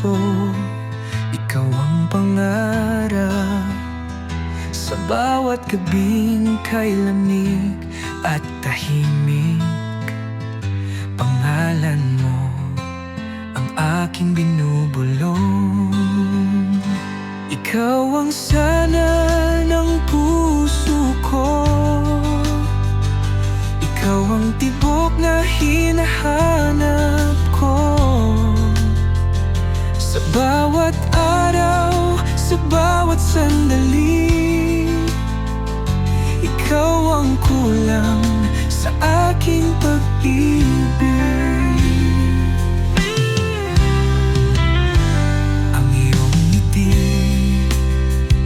puso, ikaw ang pangarap. Sa bawat gabing kay lamig at tahimik, pangalan mo ang aking binubulong. Ikaw ang sana ng puso ko, ikaw ang tibok na hinahanap ko. Sa bawat araw, sa bawat sandali, ikaw ang kulang sa aking pag-ibig. Ang iyong ngiti,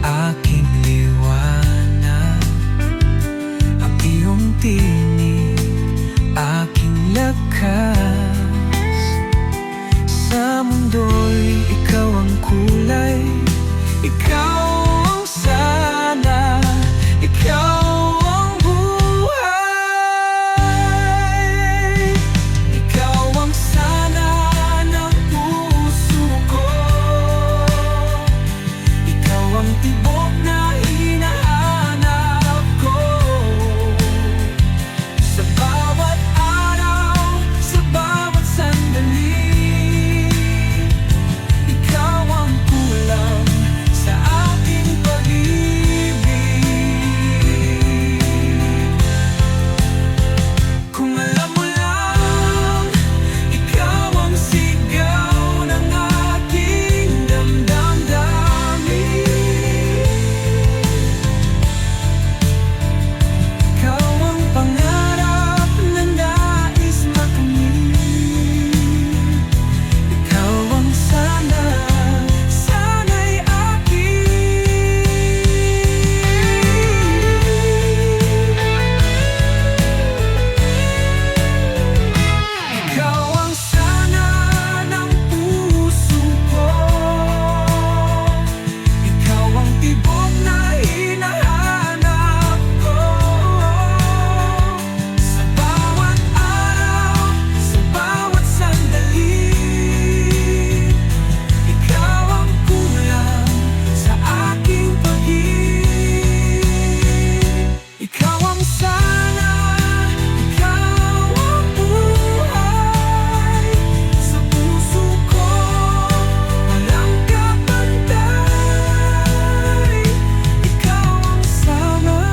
aking liwanag. Ang iyong tinig, aking lakas. Sa mundo'y ikaw ang kulay, ikaw ang sana, ikaw ang buhay. Ikaw ang sana ng puso ko, ikaw ang tibok na hinahanap ko. Sa bawat araw, sa bawat sandali, ikaw ang kulang sa aking pag-ibig. Kung alam mo lang, ikaw ang sigaw ng aking damdamin. Ikaw ang pangarap na nais makamit. Ikaw ang sana, sana'y akin. Ikaw ang sana ng puso ko, ikaw ang tibok na hinahanap ko. Sa bawat araw, sa bawat sandali, ikaw ang kulang sa aking pag-ibig. Ikaw ang sana, ikaw ang buhay. Sa puso ko, walang kapantay. Ikaw ang sama,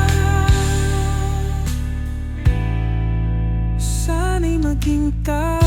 sana'y maging tayo.